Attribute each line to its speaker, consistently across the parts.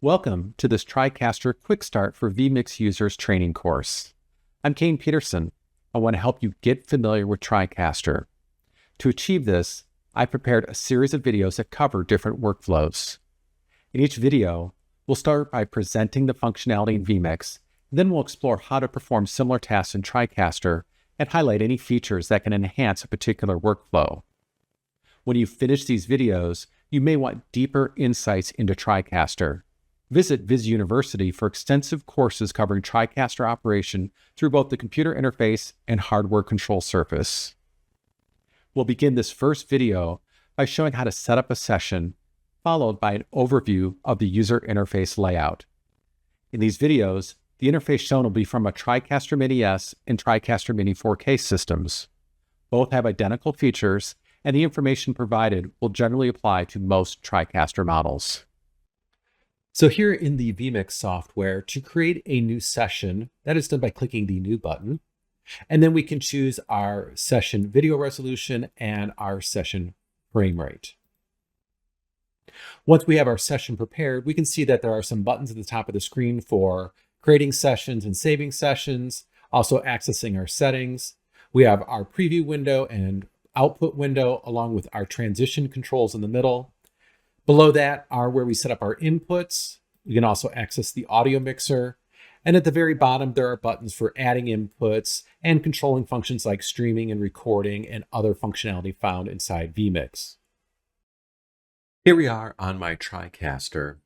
Speaker 1: Welcome to this TriCaster Quick Start for vMix Users training course. I'm Kane Peterson. I want to help you get familiar with TriCaster. To achieve this, I prepared a series of videos that cover different workflows. In each video, we'll start by presenting the functionality in vMix, then we'll explore how to perform similar tasks in TriCaster and highlight any features that can enhance a particular workflow. When you finish these videos, you may want deeper insights into TriCaster. Visit Viz University for extensive courses covering TriCaster operation through both the computer interface and hardware control surface. We'll begin this first video by showing how to set up a session, followed by an overview of the user interface layout. In these videos, the interface shown will be from a TriCaster Mini S and TriCaster Mini 4K systems. Both have identical features, and the information provided will generally apply to most TriCaster models. So here in the vMix software, to create a new session, that is done by clicking the New button. And then we can choose our session video resolution and our session frame rate. Once we have our session prepared, we can see that there are some buttons at the top of the screen for creating sessions and saving sessions, also accessing our settings. We have our preview window and output window, along with our transition controls in the middle. Below that are where we set up our inputs. We can also access the audio mixer. And at the very bottom, there are buttons for adding inputs and controlling functions like streaming and recording and other functionality found inside vMix. Here we are on my TriCaster,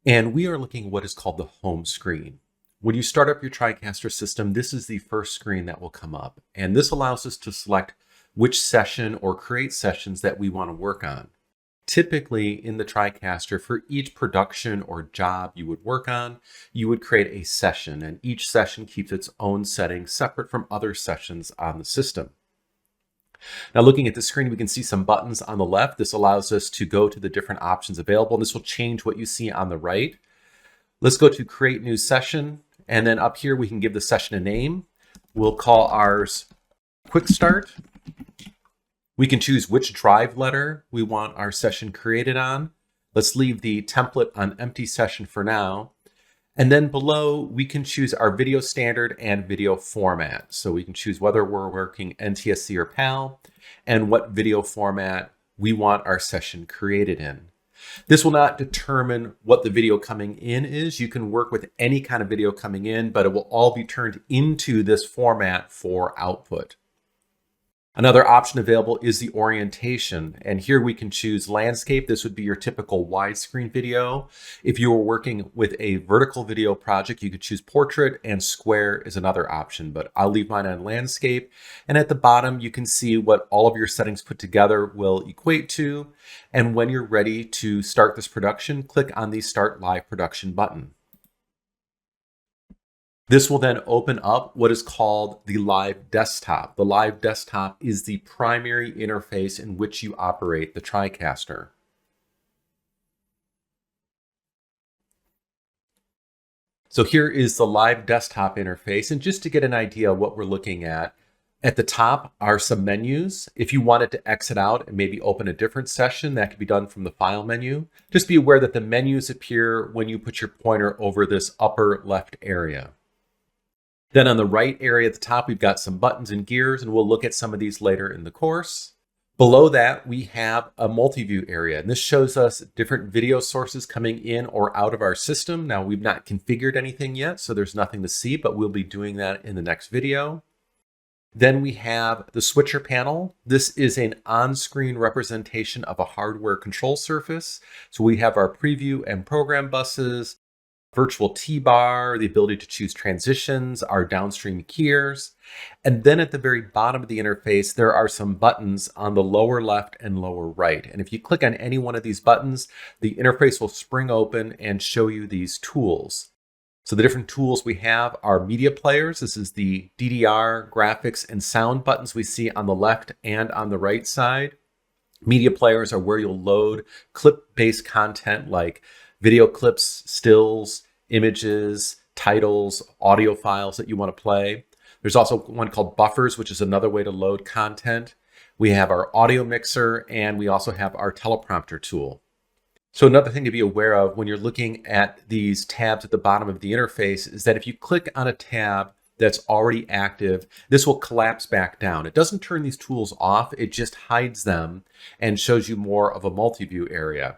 Speaker 1: and we are looking at what is called the home screen. When you start up your TriCaster system, this is the first screen that will come up. And this allows us to select which session or create sessions that we want to work on. Typically in the TriCaster, for each production or job you would work on, you would create a session, and each session keeps its own settings separate from other sessions on the system. Now looking at the screen, we can see some buttons on the left. This allows us to go to the different options available, and this will change what you see on the right. Let's go to Create New Session, and then up here we can give the session a name. We'll call ours Quick Start. We can choose which drive letter we want our session created on. Let's leave the template on empty session for now. And then below, we can choose our video standard and video format. So we can choose whether we're working NTSC or PAL and what video format we want our session created in. This will not determine what the video coming in is. You can work with any kind of video coming in, but it will all be turned into this format for output. Another option available is the orientation, and here we can choose landscape. This would be your typical widescreen video. If you were working with a vertical video project, you could choose portrait, and square is another option, but I'll leave mine on landscape. And at the bottom, you can see what all of your settings put together will equate to. And when you're ready to start this production, click on the Start Live Production button. This will then open up what is called the live desktop. The live desktop is the primary interface in which you operate the TriCaster. So here is the live desktop interface, and just to get an idea of what we're looking at the top are some menus. If you wanted to exit out and maybe open a different session, that can be done from the File menu. Just be aware that the menus appear when you put your pointer over this upper left area. Then on the right area at the top, we've got some buttons and gears, and we'll look at some of these later in the course. Below that, we have a multi-view area, and this shows us different video sources coming in or out of our system. Now, we've not configured anything yet, so there's nothing to see, but we'll be doing that in the next video. Then we have the switcher panel. This is an on-screen representation of a hardware control surface. So we have our preview and program buses, virtual T-bar, the ability to choose transitions, our downstream keys. And then at the very bottom of the interface, there are some buttons on the lower left and lower right. And if you click on any one of these buttons, the interface will spring open and show you these tools. So the different tools we have are media players. This is the DDR, graphics, and sound buttons we see on the left and on the right side. Media players are where you'll load clip-based content like video clips, stills, images, titles, audio files that you want to play. There's also one called buffers, which is another way to load content. We have our audio mixer, and we also have our teleprompter tool. So another thing to be aware of when you're looking at these tabs at the bottom of the interface is that if you click on a tab that's already active, this will collapse back down. It doesn't turn these tools off, it just hides them and shows you more of a multi-view area.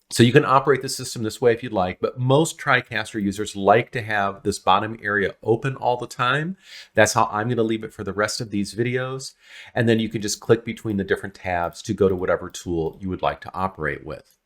Speaker 1: So you can operate the system this way if you'd like, but most TriCaster users like to have this bottom area open all the time. That's how I'm going to leave it for the rest of these videos. And then you can just click between the different tabs to go to whatever tool you would like to operate with.